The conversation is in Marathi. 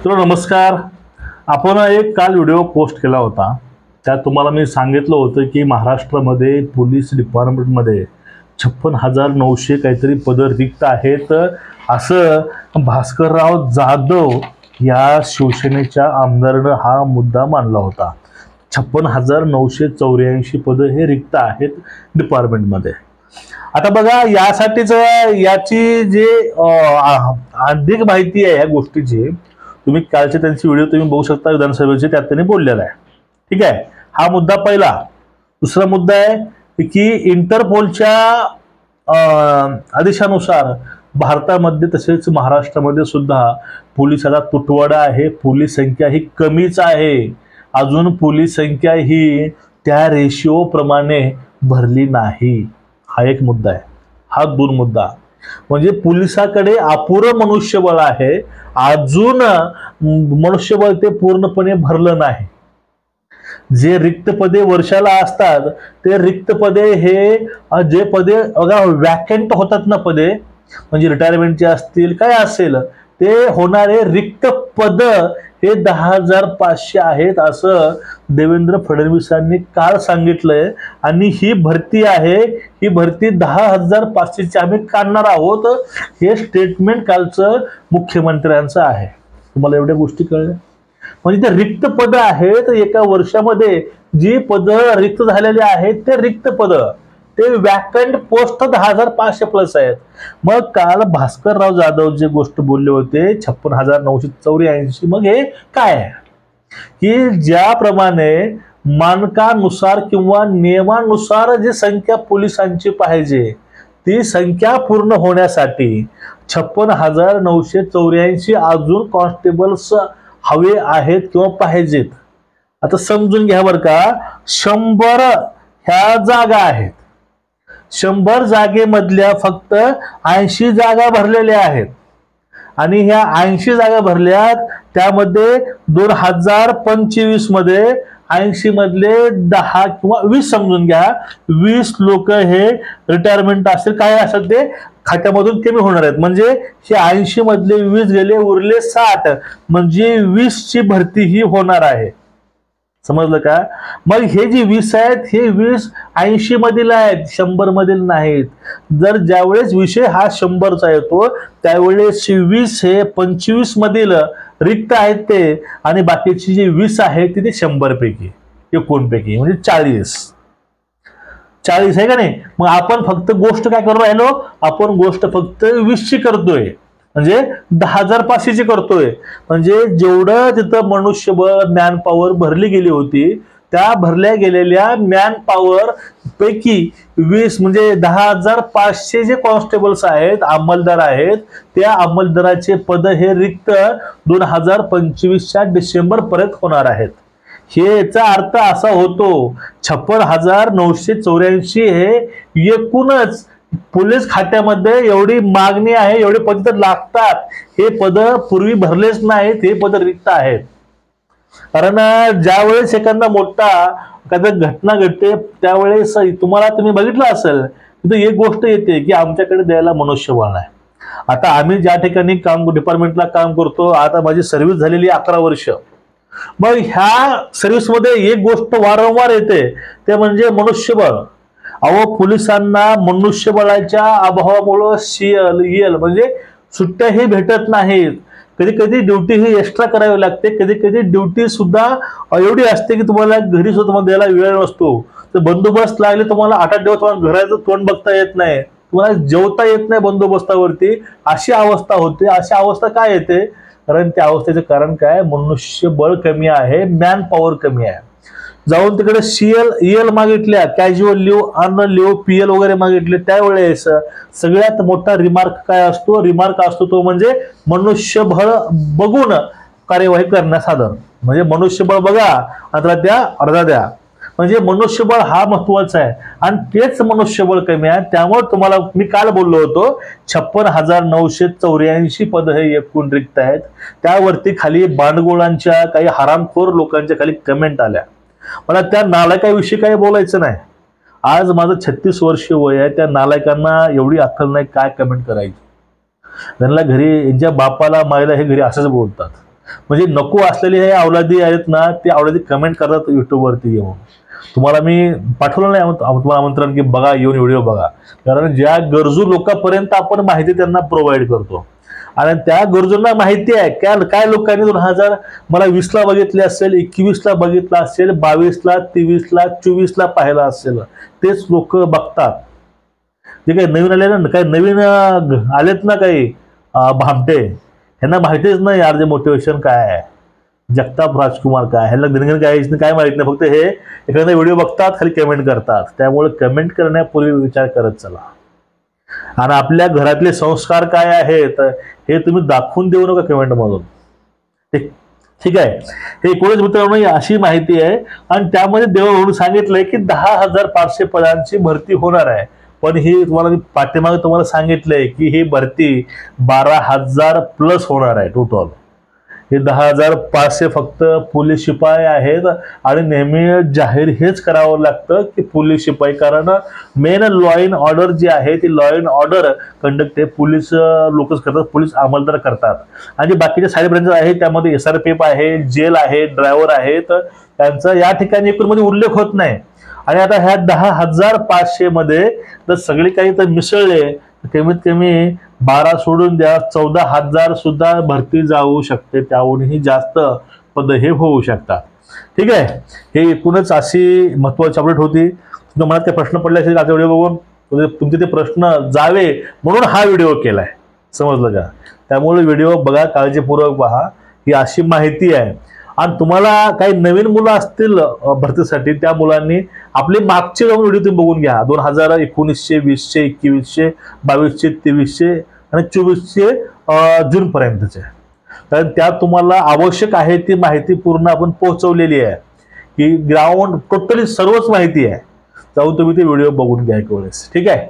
तर नमस्कार. आपण एक काल व्हिडिओ पोस्ट केला होता. त्यात तुम्हाला मी सांगितलं होतं की महाराष्ट्रामध्ये पोलीस डिपार्टमेंटमध्ये 56,900 काहीतरी पदं रिक्त आहेत असं भास्करराव जाधव या शिवसेनेच्या आमदारानं हा मुद्दा मांडला होता. 56,984 पदं हे रिक्त आहेत डिपार्टमेंटमध्ये. आता बघा, यासाठीच याची जे अधिक माहिती आहे या गोष्टीची तुम्ही कालचे त्यांची व्हिडिओ तुम्ही बघू शकता विधानसभेचे, त्यात त्यांनी बोललेला आहे. ठीक आहे, हा मुद्दा पहिला. दुसरा मुद्दा आहे की इंटरपोलच्या आदेशानुसार भारतामध्ये तसेच महाराष्ट्रामध्ये सुद्धा पोलिसाचा तुटवडा आहे. पोलीस संख्या ही कमीच आहे. अजून पोलीस संख्या ही त्या रेशिओ प्रमाणे भरली नाही. हा एक मुद्दा आहे. हा दोन मुद्दा म्हणजे पोलिसाकडे अपुरं मनुष्यबळ आहे, अजून मनुष्यबळ ते पूर्णपणे भरलं नाही. जे रिक्त पदे वर्षाला असतात ते रिक्त पदे हे जे पदे बघा वॅकंट होतात ना, पदे म्हणजे रिटायरमेंटचे असतील काय असेल ते होणारे रिक्त पद हे 10,500 आहेत असं देवेंद्र फडणवीसांनी काल सांगितलंय. आणि ही भरती आहे, ही भरती 10,500ची आम्ही काढणार आहोत, हे स्टेटमेंट कालचं मुख्यमंत्र्यांचं आहे. तुम्हाला एवढ्या गोष्टी कळल्या म्हणजे ते रिक्त पद आहेत. एका वर्षामध्ये जी पद रिक्त झालेली आहेत ते रिक्त पद, ते वॅकंट पोस्ट 10,500 प्लस आहेत. मग काल भास्करराव जाधव जे गोष्ट बोलले होते 56,984, मग हे काय आहे की ज्याप्रमाणे मानकानुसार किंवा नियमानुसार जी संख्या पोलिसांची पाहिजे ती संख्या पूर्ण होण्यासाठी 56,984 अजून कॉन्स्टेबल्स हवे आहेत किंवा पाहिजेत. आता समजून घ्या बरं का, 100 ह्या जागा आहेत. 100 जागेमधल्या फक्त 80 जागा भरलेल्या आहेत. आणि ह्या 80 जागा भरल्यात त्यामध्ये 2025 मध्ये 80 मधले 10 किंवा 20 समजून घ्या, 20 लोक हे रिटायरमेंट असेल काय असेल ते खात्यामधून कमी होणार आहेत. म्हणजे हे 80 मधले 20 गेले, उरले 60, म्हणजे 20 ची भरती ही होणार आहे. समजलं का? मग हे जे 20 आहेत हे 20 80 मधील आहेत, 100 मधील नाहीत. जर ज्यावेळेस विषय हा 100चा येतो त्यावेळेस 20 हे 25 मधील रिक्त आहेत ते, आणि बाकीची जी 20 आहेत ती 100 पैकी 91 पैकी म्हणजे 40 आहे का नाही. मग आपण फक्त गोष्ट काय करू राहिलो, आपण गोष्ट फक्त 20ची करतोय म्हणजे 10,500ची करतोय. म्हणजे जेवढं तिथं मनुष्यबळ मॅन पॉवर भरली गेली होती त्या भरल्या गेलेल्या मॅन पॉवर पैकी 20 म्हणजे 10,500 जे कॉन्स्टेबल्स आहेत, अंमलदार आहेत, त्या अंमलदाराचे पद हे रिक्त 2025च्या डिसेंबर पर्यंत होणार आहेत. हे याचा अर्थ असा होतो 56,984 हे एकूणच पोलीस खात्यामध्ये एवढी मागणी आहे, एवढे पद तर लागतात. हे पद पूर्वी भरलेच नाहीत, हे पद रिक्त आहेत. कारण ज्यावेळेस एखादा मोठा घटना घडते त्यावेळेस तुम्ही बघितलं असेल तिथे एक गोष्ट येते की आमच्याकडे द्यायला मनुष्यबळ नाही. आता आम्ही ज्या ठिकाणी डिपार्टमेंटला काम करतो, आता माझी सर्व्हिस झालेली 11 वर्ष. मग ह्या सर्व्हिसमध्ये एक गोष्ट वारंवार येते ते म्हणजे मनुष्यबळ. अहो, पोलिसांना मनुष्यबळाच्या अभावामुळे CL म्हणजे सुट्ट्याही भेटत नाहीत. कधी कधी ड्युटी ही एक्स्ट्रा करावी लागते. कधी कधी ड्युटी सुद्धा एवढी असते की तुम्हाला घरी सुद्धा द्यायला वेळ नसतो. तर बंदोबस्त लागले तुम्हाला 8 दिवस तुम्हाला घराचं तोंड बघता येत नाही, तुम्हाला जेवता येत नाही बंदोबस्तावरती, अशी अवस्था होते. अशी अवस्था काय येते? कारण त्या अवस्थेचं कारण काय? मनुष्यबळ कमी आहे, मॅन पॉवर कमी आहे. जाऊन तिकडे EL मागितल्या, casual leave, earn leave, PL वगैरे मागितले, त्यावेळेस सगळ्यात मोठा रिमार्क काय असतो? रिमार्क असतो तो म्हणजे मनुष्यबळ बघून कार्यवाही करण्यास साधन. म्हणजे मनुष्यबळ बघा आता द्या, अर्धा द्या. म्हणजे मनुष्यबळ हा महत्वाचा आहे आणि तेच मनुष्यबळ कमी आहे. त्यामुळे तुम्हाला मी काल बोललो होतो 56,984 पद हे एकूण रिक्त आहेत. त्यावरती खाली बांडगोळांच्या काही हरामखोर लोकांच्या खाली कमेंट आल्या. मला त्या नालायकाविषयी काही बोलायचं नाही. आज माझं 36 वर्ष वय आहे. त्या नालायकांना एवढी अक्कल नाही काय कमेंट करायची. त्यांना घरी यांच्या बापाला मायला हे घरी असंच बोलतात. म्हणजे नको असलेली हे अवलादी आहेत ना, ते अवलादी कमेंट करतात युट्यूबवरती येऊन. तुम्हाला मी पाठवलं नाही तुम्हाला आमंत्रण की बघा, येऊन व्हिडिओ बघा. कारण ज्या गरजू लोकांपर्यंत आपण माहिती त्यांना प्रोव्हाइड करतो आणि त्या गरजूंना माहिती आहे काय लोकांनी 2000 मला 20ला बघितले असेल, 21ला बघितलं असेल, 22ला, 23ला, 24ला पाहिलं असेल, तेच लोक बघतात. जे काही नवीन आले ना, काही नवीन आलेत ना काही भामटे, ह्यांना माहितीच नाही यार जे मोटिवेशन काय आहे, जगताप राजकुमार काय, ह्याला दिनगण काय माहित नाही. फक्त हे एखादा व्हिडिओ बघतात, खाली कमेंट करतात. त्यामुळे कमेंट करण्यापूर्वी विचार करत चला. आणि आपल्या घरातले संस्कार काय आहेत हे तुम्ही दाखवून देऊ नका कमेंट मधून. ठीक आहे. हे एकूणच मित्रांनो अशी माहिती आहे. आणि त्यामध्ये देवाकडून सांगितलंय की 10,500 पदांची भरती होणार आहे. पण ही तुम्हाला पाठीमागे तुम्हाला सांगितलंय की ही भरती 12,000 प्लस होणार आहे टोटल. हे 10,500 फक्त पोलीस शिपाई आहेत. आणि नेहमी जाहीर हेच करावं लागतं की पोलीस शिपाई, कारण मेन लॉ अँड ऑर्डर जी आहे ती लॉ अँड ऑर्डर कंडक्ट हे पोलीस लोकच करतात, पोलीस अंमलदार करतात. आणि जे बाकीचे साइड ब्रांचेस आहेत त्यामध्ये SRPF आहे, जेल आहे, ड्रायव्हर आहेत, त्यांचा या ठिकाणी एकूणमध्ये उल्लेख होत नाही. आणि आता ह्या 10,500 मध्ये जर सगळे काही तर मिसळले, कमीत कमी 12 सोडून द्या, 14,000 सुद्धा भरती जाऊ शकते. त्याहूनही जास्त पद हे होऊ शकतात. ठीक आहे. हे एकूणच अशी महत्वाची अपडेट होती. तुमच्या मनात काही प्रश्न पडले असेल आजचा व्हिडिओ बघून, तुमचे ते प्रश्न जावे म्हणून हा व्हिडिओ केलाय, समजलं का? त्यामुळे व्हिडिओ बघा, काळजीपूर्वक पहा. ही अशी माहिती आहे. आणि तुम्हाला काही नवीन मुलं असतील भरतीसाठी, त्या मुलांनी आपले मागचे जाऊन व्हिडिओ तुम्ही बघून घ्या. 2019, 20, 21, 22, 23 आणि 24 जून पर्यंतचे. कारण त्यात तुम्हाला आवश्यक आहे ती माहिती पूर्ण आपण पोहोचवलेली आहे, की ग्राउंड टोटली सर्वच माहिती आहे. जाऊन तुम्ही ते व्हिडिओ बघून घ्या एक वेळेस. ठीक आहे.